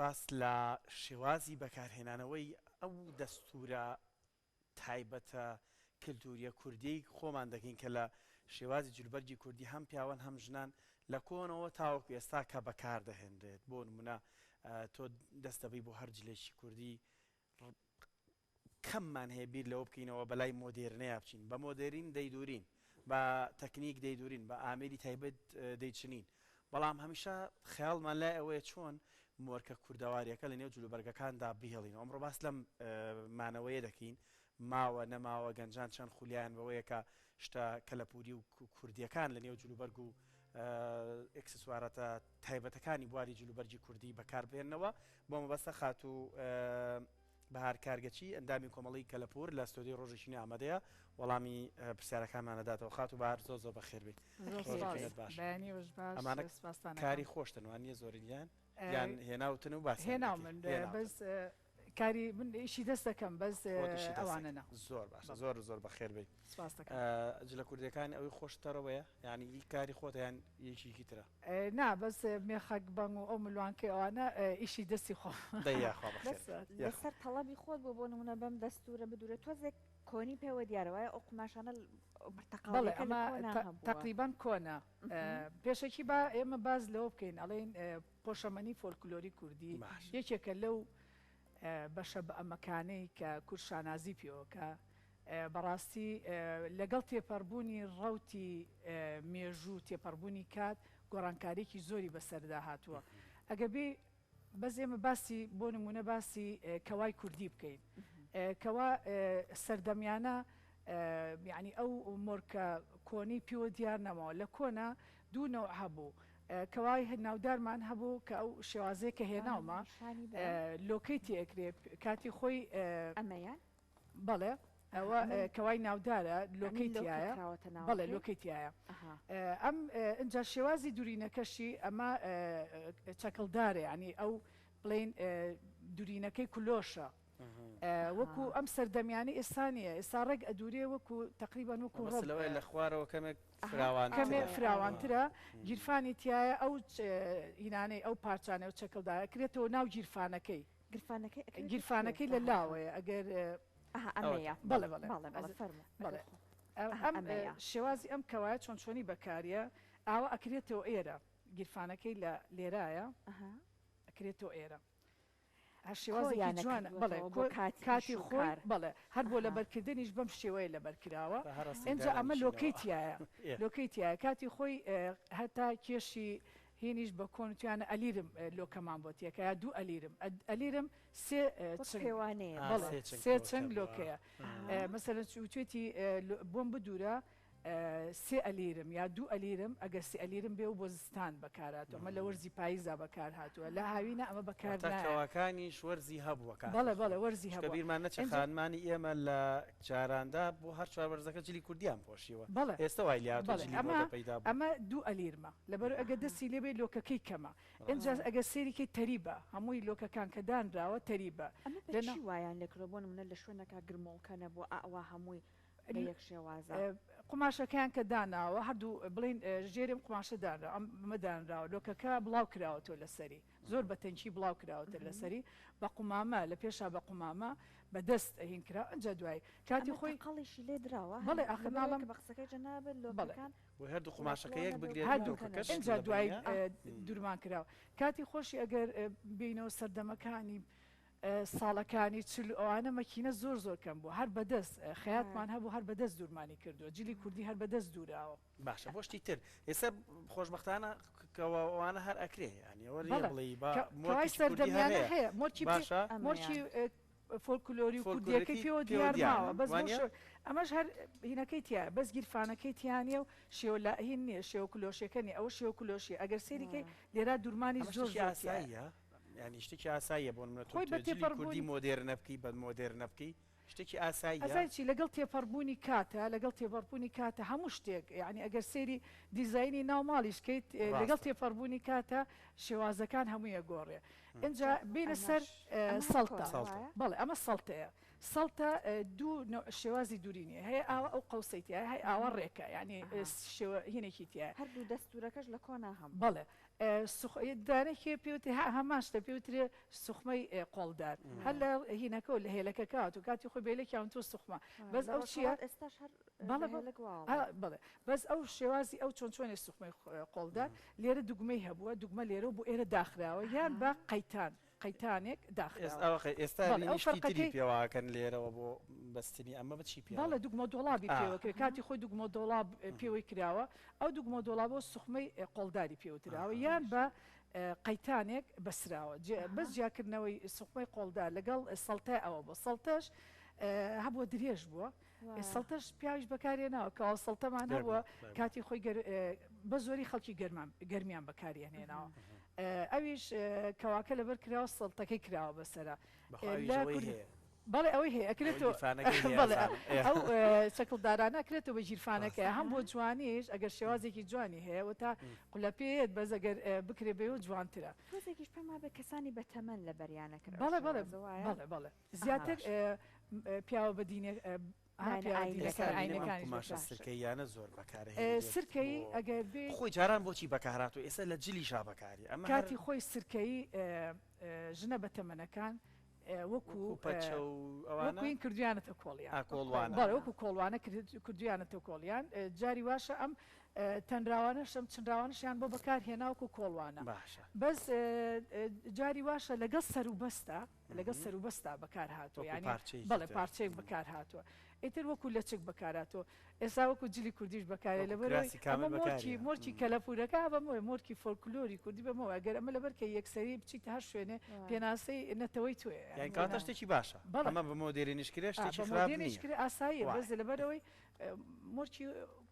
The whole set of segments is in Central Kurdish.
باس لە شێوازی بەکارهێنانەوەی ئەو دەستورە تایبەتە کللتوریە کوردی خۆمان دەکەین کە لە شێوازی جلوبەرجی کوردی هەم پیاوان هەم ژنان لە کۆنەوە تاوەکو ئێستا کە بەکار دەهێنرێت بۆ نمونە تۆ دەستەبەی بۆ هەر جلێکی کوردی کەممان هەیە بیر لەوە بکەینەوە بەلای مۆدێرنەیە بچین بە مۆدێرین دەیدورین بە تەکنیک دەیدورین بە ئامێری تایبەت دەیچنین بەڵام هەمیشە خەیاڵمان لای ئەوەیە چۆن مۆرکە کوردەواریەکە لە نێو جلوبەرگەکاندا بهێڵین ئەمڕۆ باس لەم مانەوەیە دەکەین ماوە نەماوە گەنجان چەند خولیان بەوەیە کە شتە کەلەپوری و کوردیەکان لە نێو جلوبەرگ و ئەکسسوارەتە تایبەتەکانی بواری جلوبەرجی کوردی بەکاربێنەوە بۆ مەبەستە خات و بەهار کارگەچی ئەندامی کۆمەڵی کەلەپور لە ستۆدیۆ ڕۆژێکی ئامادەیە وەڵامی پرسیارەکانمانەداتەوە خات و بەهار زۆر بەخێر بێت ئەمانە کاری خۆشتن وان نیە زۆریان یان هێناوتن و باس هێناو من بەس کاری من ئیشی دەست دەکەم بەس ئەوانەنە زۆر باشە زۆر بەخێر بێت جلە کوردەکانی ئەوەی خۆشتەرەوەیە یعنی هی کاری خۆتیان یەکێکی ترە نا بەس مێخەک بەنگ و ئەو ملوانکە ئەوانە ئیشی دەستی خۆ لەسەر تەڵەبی خۆت بۆ نمونە بەم دەستورە بدورە تۆزێک کۆنی پێوە دیارەوەی ئەو قماشانە تقریبان کۆنا پێشێکی با ئێمە باز لەوە بکەین ئەڵێن پۆشەمەنی فۆلکلۆری کوردی یەکێکە لەو بەشە بە ئەمەکانەی کە کورشانازی پێوە کە بەڕاستی لەگەڵ تێپەڕبوونی ڕەوتی مێژوو تێپەڕبوونی کات گۆڕانکاریێکی زۆری بەسەردا هاتووە ئەگە بێ بەس ئێمە باسی بۆ نمونە باسی کەوای کوردی بکەین کەوا سەردەمیانە یعنی ئەو مۆرکە کۆنی پیوە دیار نەماوە لە کۆنا دوو نەوع هەبوو کەوای ناودارمان هەبوو کە ئەو شێوازەیە کە هێناومە لۆکەی تێکرێ کاتی خۆی ئەمەیە بەڵێ ئەوە کەوای ناودارە لۆکەی تایە بەڵێ لۆکەی تایە ئەم ئەجا شێوازی دوورینەکەشی ئەمە چەکڵدارێ ینی ئەو بڵین دوورینەکەی کولۆشە وەکو ئەم سەردەمیانی ئێستانیە ئێستا ڕێک ئەدورێ وەکو تقریبان وەکو لە خوارەوە کەمێک فراوانترە گیرفانی تایە ئەو هینانەی ئەو پارچانە و چەکڵدارە کرێتەوە ناو گیرفانەکەی لە لاوەیە ئەگەر بەڵێ ئەم شێوازی ئەم کەوایە چۆن چۆنی بەکاریە ئاوە ئەکرێتەوە ئێرە گیرفانەکەی لە لێرایە ئەکرێتەوە ئێرە شێوازێکی جوانە بڵێ کاتی خۆی بڵێ هەر بۆ لە بەرکردنیش بەم شێوەیە لە بەرکراوە ئەجا ئەمە لۆکەی تایە لۆکەی تایە کاتی خۆی هەتا کێشی هێنیش بە کۆنتیانە ئەلیرم لۆکەمان بۆ تێکە یا دوو ئەلیرم سێ چەند لۆکەیە مەسەرەن توێتی بۆم بدورە سێ ئەلیرم یا دوو ئەلیرم ئەگەر سێ ئەلیرم بێ و بۆ زستان بەکارهاتوە ئەمە لە وەرزی پاییزا بەکار هاتووە لە هاوینە ئەمە بەکارناکەوەکانیش وەرزی هەبووەکە بەڵێ وەرزی هەبوو بیرمان نەچە خانمانی ئێمە لە جاراندا بۆ هەر چوار وەرزەکە جلی کوردیان پۆشیوە ئێستا وای ئەمە دوو ئەلیرمە لەبەر ئەگە دەستی لێبێ لۆکەکەی کەمە ئەجا ئەگە سێریکەی تەریبە هەمووی لۆکەکان کە دانراوە تەریبە لەناو وایان لێکرۆ بۆ نمونە لە شوێنەکە گرمۆڵکەنە بۆ ئاوا هەمووی قماشەکەیان کە داناوە هەردوو بڵین ژێرم قماشە دانرا ئەمەدانراوە لۆکەکە بڵاو کراوەتەوە لەسەری زۆر بە تەنکی بڵاو کراوەتە لەسەری بە قومامە لە پێشا بە قومامە بە دەست ئەهین کرا ئەنجا دوای کاتی خۆی قەڵیشی لێ درراوە بەڵێ ئاخناڵم بە قسەکەی جەنابێت لۆکەکان هەردوو قماشەکە یەک بگرێت ئەنجا دوای دوورمان کراوە کاتی خۆشی ئەگەر بینەوە سەردەمەکانی ساڵەکانی چل ئەوانە مەکینە زۆر کەم بوو هەر بەدەست خەیاتمان هەبوو هەر بەدەست دوورمانی کردو جلی کوردی هەر بەدەست دووراوە باشە بۆ شتی تر ئێستا خۆشبەختانە کەوانە هەر ئەکرێ ینی سەردەمیانە هەیە مۆرکی فۆلکلۆری و کوردیەکەی پێوە دیارماوە بەس ئەمەش هەر هینەکەی تایە بەس گیرفانەکەی تیانە و شێوە لا هین نییە شێوە کلۆشەکەنی ئەوە شێوە کلۆشی ئەگەر سێریکەی لێرا دوورمانی زۆر ئاساییە ینی شتێکی ئاساییە بۆ منە کوردی مۆدێرنە بکەی بە مۆدێرنە بکەی شتێکی ئاسایی لەگەڵ تێپەڕبوونی کاتە لەگەڵ تێپەڕبوونی کاتە هەموو شتێک یعنی ئەگەر سێری دیزایانی ناوماڵیشکەیت لەگەڵ تێپەڕبوونی کاتە شێوازەکان هەموویە گۆڕێ اینجا بینە سەر سەڵتە بەڵێ ئەمە سەڵتەیە سەڵتە دوو شێوازی دوورینی هەیە ئەو قەوسەیتی هەیە ئاوا ڕێکە ینی هینێکی تایە هەردوو دەستورەکەش لە کۆنا هەم بەڵێ دانێکی پێوتری هەماشتە پێوترێ سوخمەی قۆڵدار هەر لە هینەکە و لە هێلەکە کات و کاتی خۆی بێلێکی یان تۆ سوخمە بەس ئەو چییە ئێستاش بڵێ بەس ئەو شێوازی ئەو چۆن چۆنی سوخمەی قۆڵدار لێرە دوگمەی هەبووە دوگمە لێرە بۆ ئێرە داخراوە یان بە قەیتانێک داخراوە ئێستا پێواکەن لێرەوە بۆ بەستنی ئەمە بچی پێ بەڵێ دوگمە دۆڵابی پێوەکرێت کاتی خۆی دوگمە دۆڵاب پێوەی کراوە ئەو دوگمە دۆڵابۆ سوخمەی قۆڵداری پێوتراوە یان بە قەیتانێک بەسراوە بەس جیاکردنەوەی سوخمەی قۆڵدار لەگەڵ سەڵتای ئەوە بۆ سەڵتەش هەبووە درێژ بووە سەڵتەش پیاویش بەکارێناوە کەوا سەڵتەمان هەبووە کاتی خۆی بە زۆری خەڵکی گەرمیان بەکارێنێناوە ئەویش کەواکە لەبەر کراوە سەڵتەکەی کراوە بەسەرا بەڵێ ئەوەی هەیە ئەکرێتەوە ئەو چەکڵدارانە ئەکرێتەوە بە ژیرفانەکە هەم بۆ جوانیش ئەگەر شێوازێکی جوانی هەیە و تا قولەپێت بەس ئەگەر بکرێ بێ و جوانترە تۆزێکیش پێما بە کەسانی بەتەمەن لە بەریانەکرد بەڵێ زیاتر پیاوە بەدینێ سرکەیانە زۆر بەکارێ سرکەی ئەگەر بێ خۆی جاران بۆچی بەکارات و ئێستا لە جلی شابکاری ئەمە کاتی خۆی سرکەی ژنە بەتەمەنەکان وەکوین کردویانەتە کۆڵیان وەکو کۆڵوانە کردویانەتە کۆڵیان جاری واشە ئەم تەنراوانە شەم چنراوانشیان بۆ بەکارهێناوکو کۆڵوانە بەس جاری واشە لەگەڵ سەروبەستا بەکار هاتووە ینی بەڵێ پارچەیەک بەکار هاتووە ئیتر وەکو لە چێک بەکاراتەوە ئێستا وەکو جلی کوردیش بەکارێت لەبەرەوەی مۆرکی کەلەپورەکە بەمەوەی مۆرکی فۆلکلۆری کوردی بەمەوە ئەگەر ئەمە لەبەر کە یەکسەری بچیت هەر شوێنێ پێناسەی نەتەوەی توێ کاتە شتێکی باشە ئەمە بە مۆدێرینیشکرێ شتێکی خراپنی ئاساییە بەس لەبەرەوەی مۆرکی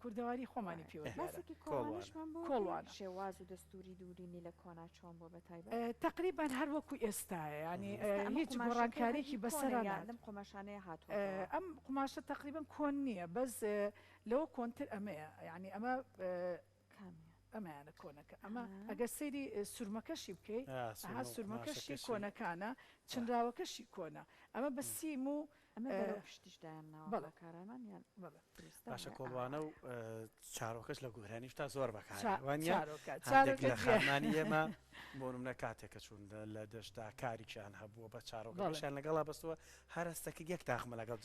کوردەواری خۆمانی پێوەڵوان شێواز و دەستوری دوورینی لە کۆنا چۆن بۆ بەتایبەت تقریبان هەر وەکو ئێستاە ینی هیچ گۆڕانکارێکی بەسەران لەم قۆماشانەیە هاتووە ئەم قماشە تقریبان کۆن نییە بەس لەوە کۆنتر ئەمەیە ینی ئەمە ئەمەیانە کۆنەکە ئەمە ئەگەر سەیری سوورمەکەشی بکەیت سوورمەکەشی کۆنەکانە چنراوەکەشی کۆنا ئەمە بە سیم و پشتیشدایانەوەکارانیان باشە کۆڵوانە و چارۆکەش لە گۆرانیشتا زۆر بەکار خانمانی ئێمە بۆنمە کاتێکە چوون لە دەشتا کاریان هەبووە بە چارۆکەشیان لەگەڵا بەستەوە هەرستەکە یەک تاخمە لەگەڵ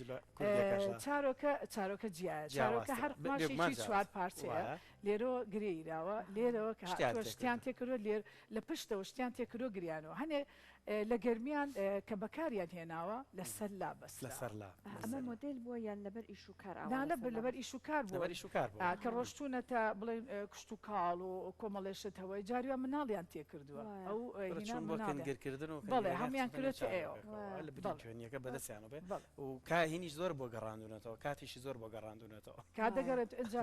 چارۆکە جیایە هەر چوار پارچەیە لێرەوە گرێیراوە لێرەوە کە شتیان تێکردۆ لێر لە پشتەوە شتیان تێکردۆ گریانەوە هەنێ لە گەرمیان کە بەکاریان هێناوە لەسەر لا بەس لەسەرلا ئەمە مۆدل بووە یان لەبەر ئیش و کار لەبەر ئیش و کار بوو کە ڕۆشتونەتە بڵێ کشت و کاڵ و کۆمەڵێشتەوەی جاریوان مناڵیان تێکردووە ئەو گرکردن و بەڵێ هەمیان کردێت ئێوە توێنیەکە بەدەستیانە بێ و کاهینیش زۆر بۆ گەڕاندونێتەوە کاتیشی زۆر بۆ گەڕاندونێتەوە کاتدەگەرێت ئەجا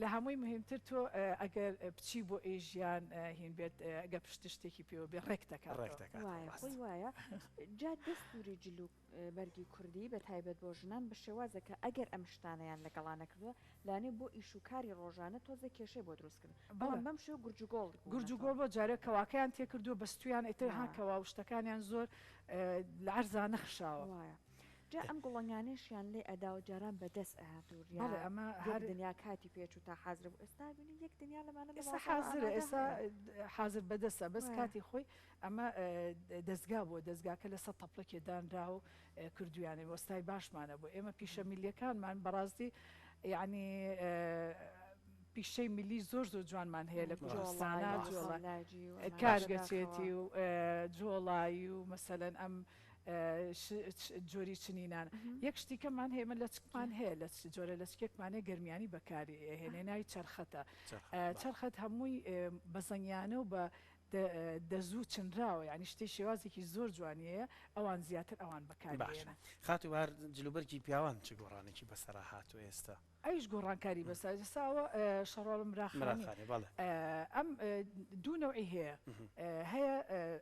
لە هەمووی مهمتر تۆ ئەگەر بچی بۆ ئێژیان هین بێت ئەگە پشت شتێکی پێوە بێ ڕێکتەکە خۆی وایە جا دەستوری جلو بەرگی کوردی بە تایبەت بۆ ژنان بە شێوازەکە ئەگەر ئەم شتانەیان لەگەڵانە کردووە لانێ بۆ ئیش و کاری ڕۆژانە تۆزە کێشەی بۆ دروستکردن بەم شێ گورجوگۆڵ بۆ جارێک کەواکەیان تێکردووە بەستویان ئیتر هاکەوە شتەکانیان زۆر لە عەرزان نەخشاوە جا ئەم گوڵنگانێشیان لێ ئەدا و جاران بەدەست ئەهاتوو ئەمە هەر دنیا کاتی پێچ و تا حازر بوو ئێستا بینی یەک دنیا لەمانە حازرە ئێستا حازر بەدەستە بەس کاتی خۆی ئەمە دەستگا بۆ دەستگاکە لەسەر تەپڵێکی دانرا و کردویانێ وەستای باشمانە بوو ئێمە پیشە میلیەکانمان بەڕاستی یعنی پیشەی ملی زۆر جوانمان هەیە لە کوردستانە کارگەچێتی و جۆڵایی و مەسەلەن ئەم جۆری چنینان یەک شتیکەمان هێمە لە چکمان هەیە لە جۆرە لە چکێکمانێ گەرمیانی بەکاری هێنێ ناوی چرخەتە چرخەت هەمووی بەزەنیانە و بە دەزوو چنراوە ینی شتی شێوازێکی زۆر جوانیەیە ئەوان زیاتر ئەوان بەکارێنە خاتووار جلوبەرگی پیاوان چ گۆڕانێکی بەسەرا هاتووە ئێستا ئەویش گۆڕانکاری بەساوە شەڕۆڵم راخانی ئەم دوو نەوعی هەیە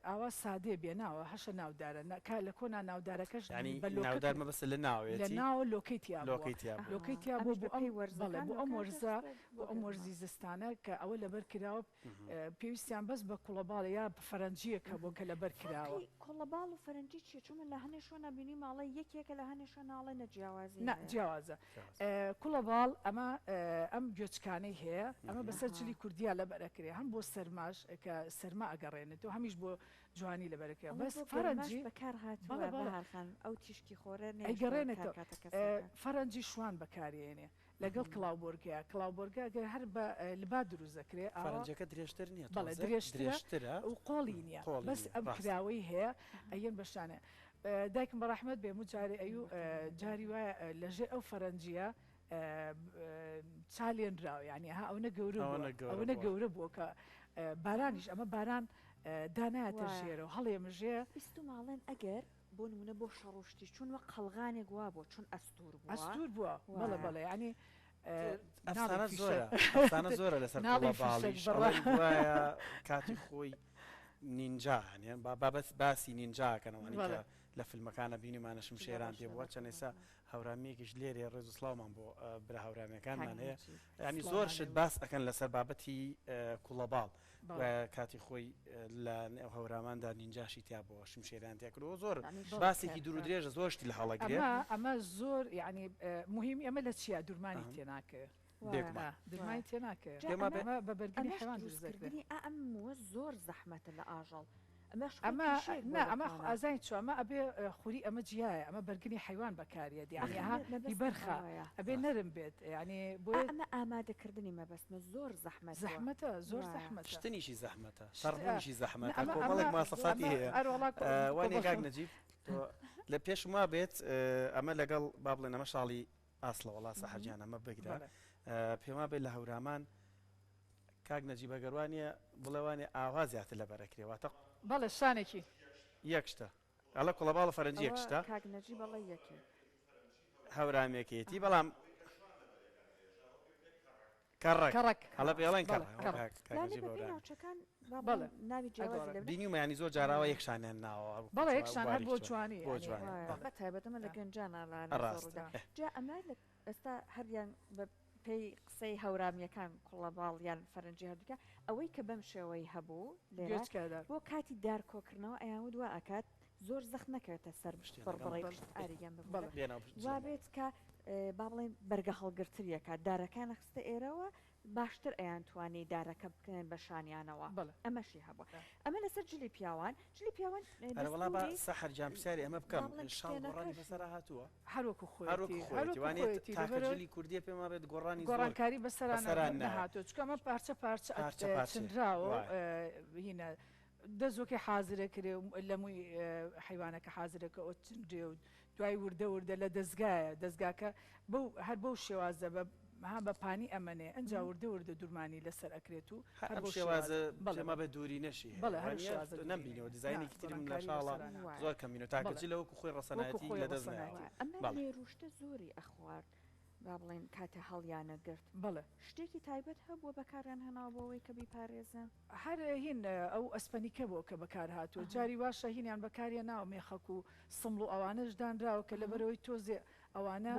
ئاوا سادێ بێناوە هەشە ناودارە لە کۆنا ناودارەکەش ناودارمە بەس لە ناوێت لە ناوە لۆکەیتیا بۆ بۆ ئەم وەرزە بۆ ئەم وەرزی زستانە کە ئەوە لەبەر کراوە پێویستیان بەس بە کوڵەباڵە یا فەرەنجیەکە بۆ کە لەبەر کراوە کۆڵەباڵ و فەرەنجی چیە چونمە لە هەنێ شوێنە بینی ماڵی یەکێکە لە هەنێ شوێن ناڵێ نەجیاوازی جیاوازە کوڵە باڵ ئەمە ئەم گوێچکانەی هەیە ئەمە بەسەر جلی کوردیا لە بەرەکرێ هەم بۆ سەرماش کە سەرما ئەگەڕێنێت و هەمیش بۆ جوانی لە بەرەکرێ بەس فەرەنجی بەکار هاتووەخان ئەو تیشکی خۆرە ئەیگەڕێنێتەوە فەرەنجی شوان بەکارێنێ لەگەڵ کلااوبۆرگەیە کلااوبۆرگە گەر هەر بە لبا دروزەکرێ فەرەنجەکە درێژتر نییە بەڵێ درێژترە و قۆڵی نییە بەس ئەم کراوەی هەیە ئەیەن بەشانە دایکم بەڕەحمەت بێ جاری ئەو جاری وایە لەژێ ئەو فەرەنجیە چالێنراوە ینی ها ئەوە گەورە بووە کە بارانیش ئەمە باران دانایەتە ژێرەوە هەڵێ مژێ بیست و ماڵێن ئەگەر بۆ نمونە بۆ شەڕۆشتی چون وە قەلغانێک وا بۆ چون ئەستور بووە بەڵێ ینی ئەفسانە زۆرە لەسەر باڵیش کاتی خۆی نینجاهانیان بابەت باسی نینجاکەنەوەنی لە فیلمەکانە بینیمانەشم شێران پێ بووە چەندێسا هەورامەیەکیش لێرێ ڕێز و سڵاومان بۆ برا هەورامەکانمان هەیە ینی زۆر شت باس ئەەکەن لەسەر بابەتی کوڵەباڵ کاتی خۆی لە هەوراماندا نینجاشی تیا بۆ شمشێران تێکردەوە زۆر باسێکی دوور و درێژە زۆرشتی لە هەڵەگرێ ئەمە زۆر یعنی مهمی ئەمە لە چیە دوورمانی تێناکە دمای تێناکە بە بەرگنی حیوان دروستکردنی ئەمە زۆر زەحمەتە لە ئاژەڵ ئەمە ئازای چۆ ئەمە ئەبێ خوری ئەمە جیایە ئەمە بەرگنی حیوان بەکارێت یانیها بەرخە ئەبێ نەرم بێت ینی بۆ ئەمە ئامادەکردنی مەبەستمە زۆر زەحمەتە زۆر زەحمەت شتنیشی زەحمەتە سەرڕۆنیشی زەحمەتە کۆمەڵێک ماسەفاتی هەیە وانی کاک نەجیب لە پێش ما بێت ئەمە لەگەڵ با بڵێن ئەمە شاڵی ئاسڵە وڵا سەحەرجیان ئەمە بگرە پێما بێت لە هەورامان کاک نەجیب ئەگەروانە بڵێوانێ ئاوا زیاتر لە بەرەکرێواتە بەڵێ شانێکی یەکشتە ئەڵە کوڵەباڵە فەرەنجی یەکشتە کاگنەجی بەڵێ یەکی هەورامێکێتی بەڵام کەڕک هەڵە پێڵێن بینیمەیانی زۆر جاراوە یەکشانیان ناوە بەڵێ یەکشان هەر بۆ جوانی تایبەتەمە لە گەنجانە جا ئەمە ئێستا هەریان بە پێی قسەی هەورامیەکان کوڵەباڵیان فەرەنجی هەردووکە ئەوەی کە بەم شێوەی هەبوو بۆ کاتی دارکۆکردنەوە ئەیان دووە ئەکات زۆر زەخت نەکەوێتە سەر بڕبڕی ئاریگەم وابێت کە با بڵێن بەرگە هەڵگرتریەکە دارەکان خستە ئێرەوە باشتر ئەیان توانی دارەکە بکەن بە شانیانەوە ئەمەشی هەبوو ئەمە لەسەر جلی پیاوان وڵا بە سەحەرجان پرسیاری ئەمە بکەم شاڵڕانی بەسەر هاتووە هەروەکو خۆیوانێت کوردی پێما بێت گۆڕانکاری بەسەران نەهاتوە چکەمە پارچە چنراوە هینە دەزۆکی حازرە کرێ لە مووی حیوانەکە حازرەکە ئەو چندێ و دوای وردە لە دەستگاکە هەر بەو شێوازە بە پانی ئەمەنێ ئەنجا وردە دوورمانی لەسەر ئەکرێت و شێوازە بەڵێمە بە دووری نەشی نەبینەوە دیزایینێکی ترم لە شاڵە زۆر کەمینەوە تاکەچی لەوەکو خۆی ڕەسەنایەتی لە دەستنایەتی ڕوشتە زۆری ئەخوارد با بڵێن کاتە هەڵیانە گرت بڵێ شتێکی تایبەت هەبووە بەکاران هەناو بۆەوەی کە بیپارێزن هەر هین ئەو ئەسپەنیکە بۆ کە بەکار هاتووە جاری واشە هینیان بەکاریە ناو مێخەک و سمڵ و ئەوانەش دانراوە کە لەبەرەوەی تۆزێ ئەوانە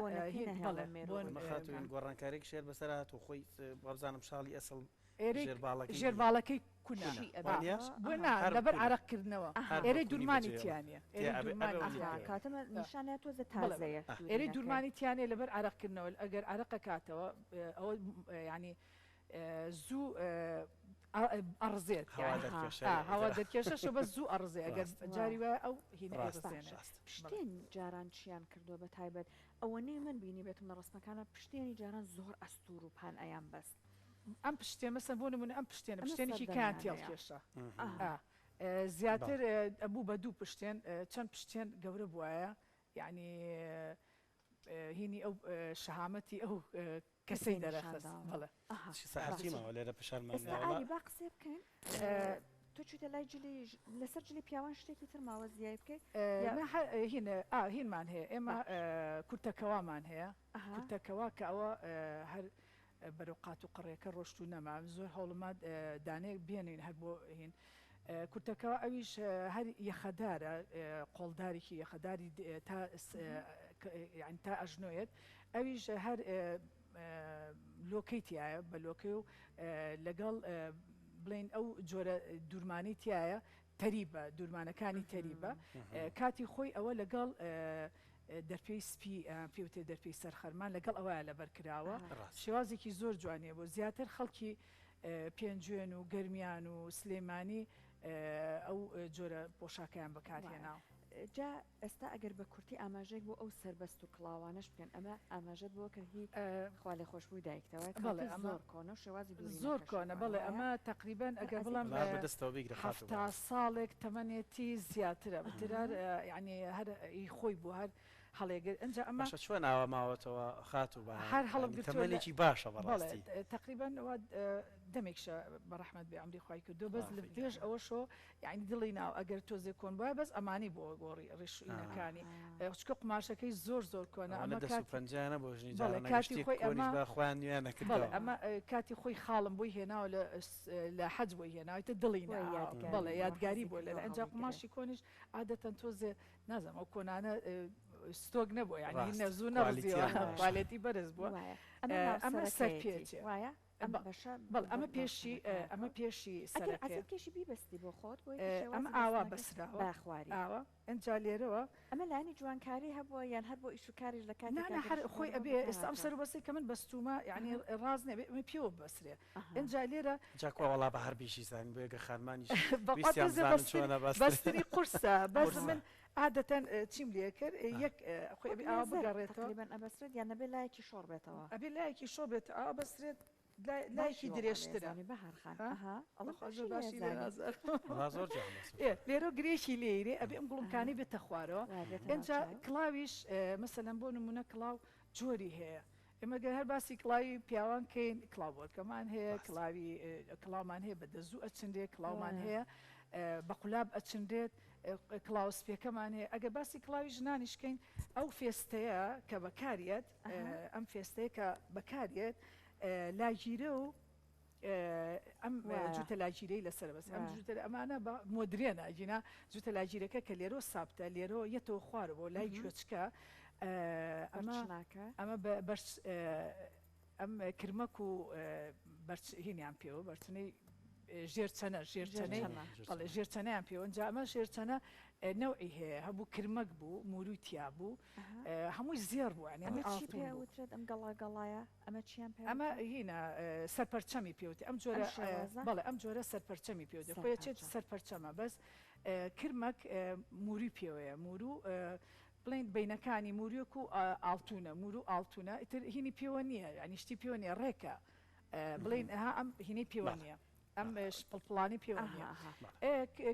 خاتوین گۆڕانکارێک شێر بەسەر هاتوو خۆی وابزانم شاڵی ئەسڵ ژێرباڵەکەی لەبەر عراقکردنەوە ئێرەی دوورمانی تیانە کاتەمە نیشانە تۆزە تازەیە ئێرەی دوورمانی تیانێ لەبەر عراقکردنەوە ئەگەر عراقە کاتەوە ئەوە ینی زوو ئەڕزێت هەوا دەرکێشە شە بە زوو ئەڕزێ ئەگەر جاری وایە ئەو پشتێن جاران چیان کردووە بە تایبەت ئەوەنەی من بینی بێتم لە ڕستمەکانە پشتێنی جاران زۆر ئەستور و پان ئەیان بەست ئەم پشتێ مەسەن بۆ نمونە ئەم پشتێنێکی کیان تێڵکێشە زیاتر ئەبوو بە دوو پشتێن چەند پشتێن گەورە بواە یعنی هینی ئەو شەهامەتی ئەو کەسەی دەرەخست بڵێ لێرە پشارمان با قسێ بکەین تۆ چیتە لای لەسەر جلی پیاوان شتێکی تر ماوە زیای بکەیت هینمان هەیە ئێمە کورتەکەوامان هەیە کورتەکەوا کە ئەوە هەر بەرەوقات و قڕێکە ڕۆشت و نەما زۆر هەوڵمات دانەیەک بێنین هەر بۆ هین کورتەکەەوە ئەویش هەر یەخەدارە قۆڵدارێکی یەخەداری تا ئەژنۆیت ئەویش هەر لۆکەی تایە بە لۆکەی و لەگەڵ بڵین ئەو جۆرە دوورمانی تایە تەریبە دوورمانەکانی تەریبە کاتی خۆی ئەوە لەگەڵ دەرپێی سپی پێوتێ دەرپێی سەرخەرمان لەگەڵ ئەوە لەبەرکراوە شێوازێکی زۆر جوانیە بۆ زیاتر خەڵکی پێنجوێن و گەرمیان و سلێمانی ئەو جۆرە پۆشاکیان بەکارهێناوە. جا ئێستا ئەگەر بە کورتی ئاماژەیەک بۆ ئەو سربەست و کڵاوانش بکەن ئەمە ئاماژەت بۆ کردی خوا لێ خۆشببووی دایکتەوە زۆر کۆنە و شێوازی زۆر کۆنە بەڵێ ئەمە تقریبان ئەگەر بڵام هەفتا ساڵێک تەمەنێتی زیاترە بترار یعنی هەر خۆی بوو هەر هەڵێگر ئەنجا ئەمە چۆن ئاوا ماوەتەوە خات و هەر هەڵمێکی باشە بەڕاستی تقریبان دەمێکشە بەڕەحمەت بێ ئەمری خی کردو بەس لە پێش ئەوە شۆ یعنی دڵی ناو ئەگەر تۆزێ کۆن وایە بەس ئەمانی بۆ گۆڕی ڕێشوینەکانی چکە قماشەکەی زۆر کۆنە ئەمە پەنجانە بۆ کاتی خۆی خوان نوێنەکە ئەمە کاتی خۆی خاڵم بۆی هێناوە لە حەج بۆی هێناویتە دڵی بەڵێ یادگاری بۆ لە ئەنج قماشی کۆنیش عادەتەن تۆزێ نازم ئەو کۆنانە ستۆک نەبووە یعنی نەزوو نەڕزیەوە بالێتی بەرز بووە ئەمە سەر پێچێ وایە بەڵ ئەمە پێشی ئەمە پێشی کێشی بیبستی بۆ خۆت ئەمە ئاوا بەسراوە خواری ئاوا ئەنجا لێرەوە ئەمە لانی جوانکاری هەبووە یان هەر بۆ ئیشوکاری لە کات هەر خۆی ئەبێ ئێستا ئەم سەر بەسی کە من بەستومە یعنی ڕاز نەبێ ئەمە پێوە بەسرێ ئەنجا لێرە جاکوڵا بە هەربیشی زانین بۆ یەکە خانمانی بەستری قورسە بەس من عادەتەن چیم لێ کرد یەک خۆی ئەبێ ئاوا بگەڕێتەوە ئەبەسرێت یان نەبێ لایەکی شۆڕ بێتەوە ئەبێ لایەکی شۆ بێت ئاوا بەسرێت لایەکی درێژترە لێرە گرێشی لێرێ ئەبێ ئەم گوڵمکانی بێتە خوارەوە ئەنجا کڵاویش مەسەلەن بۆ نمونە کڵاو جۆری هەیە ئێمەگەر هەر باسی کڵاوی پیاوان کەین کڵاوەکەمان هەیە کڵاومان هەیە بە دەزوو ئەچندێت کڵاومان هەیە بە قولاب ئەچندێت کلااوسپێکەمان هەیە ئەگەر باسی کڵاوی ژنانیشکەین ئەو فێستەیە کە بەکارێت ئەم فێستەیە کە بەکارێت لاگیرە و ئەم جوتە لاگیرەی لەسەر بەس ئەم ئەمانە مۆدرێنە ئەجینا جوتە لاگیرەکە کە لێرۆ سابتە لێرۆ یەتەوە خوارەوە لای گوێچکە ئەمە ئەم کرمەک و هینیان پێوە بەرچنەی ژێرچەنەیان پێوە ئەنجا ئەمە ژێرچەنە نەوعی هەیە هەبوو کرمەک بوو موروی تیا بوو هەمووی زێر بوو ئەم گەڵاگەڵایە ئەمە چیان ئەمە هینە سەرپەرچەمی پێوتی ئەم جۆرە بەڵێ ئەم جۆرە سەرپەرچەمی پێوتی خۆی چێت سەرپەرچەمە بەس کرمەک موروی پێوەیە مورو بڵین بینەکانی موریۆک و ئاڵتونە مورو ئاڵتونە ئیتر هینی پێوە نییە ینیشتی پێوە نیە ڕێکە بڵین ئەم هینی پێوە نییە ئەم پڵپڵانی پێوە نیە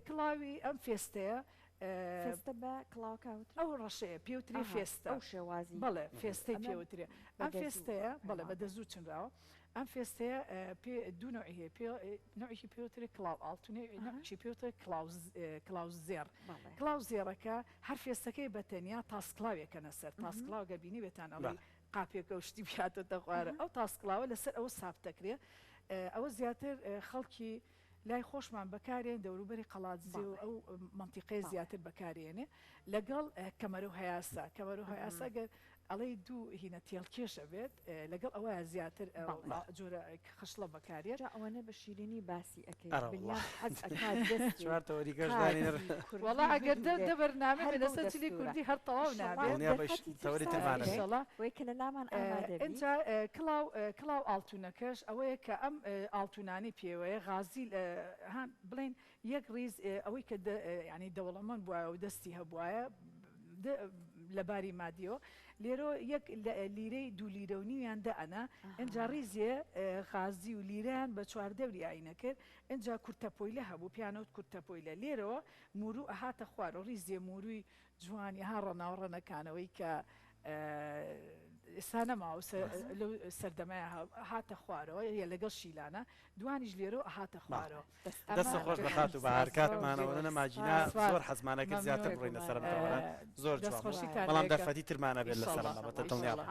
کڵاوی ئەم فێستەیە بە کڵاوکەوت ئەو ڕەشەیە پێوتری فێستە ئەو شێوازی بەڵێ فێستەی پێوترێ ئەم فێستەیە بەڵێ بە دەزوو چنراوە ئەم فێستەیە دوو نوعی هەیە نوعیکی پێوتری کڵاو ئاڵتونێ نوعیکی پێوتر کڵاو زێر کڵاو زێڕەکە هەر فێستەکەی بەتەنیا تاسکڵاوێکەنە سەر تاسکڵاو گەبینی بێتان ئەڵی قاپێکە و شتی باتۆتە خوارە ئەو تاسکڵاوە لەسەر ئەوە سابتەکرێ ئەوە زیاتر خەڵکی لای خۆشمان بەکارێن دەوروبەری قەڵاتزی و ئەو منتیقەی زیاتر بەکارێنێ لەگەڵ کەمەرە و هەیاسە کەمەرە و هەیاسە گەر ئەڵەی دوو هینە تێڵکێشە بێت لەگەڵ ئەوەیە زیاتر جۆرە خشلە بەکارێت ئەوەنە بە شیرینی باسی وڵا ئەگەر دەبەرنامە لەسەر چلی کوردی هەر تەواو نابێت کڵاو ئاڵتونەکەش ئەوەیە کە ئەم ئاڵتونانی پێوەیە غازی بڵین یەک ڕیز ئەوەی کە ینی دەوڵەمەند بووە و دەستی هەبووایە لەباری مادیەوە لێرۆ یەک لیرەی دوو لیرە و نیویان دەئەنا ئەنجا ڕیزێ غازی و لیرەیان بە چواردەوری ئاینە کرد ئەنجا کورتەپۆیلە هەبوو پیانەوت کورتەپۆیلە لێرەوە موروو ئەهاتە خوارەوە ڕیزێ موروی جوانی ها ڕەناوڕەنەکانەوەی کە ئێستا نەماوە لەو سەردەمای هاتە خوارەوە یە لەگەڵ شیلانە دوانیش لێرە هاتە خوارەوە دەستە خۆش بەخات و بەهار کاتمانەوە نەماجینا زۆر حەزمانەکە زیاتر بڕۆینە سەرمەوە زۆر بەڵام دەرفەتی ترمانە بێت لە سەرمەوە بەتە دڵنیابە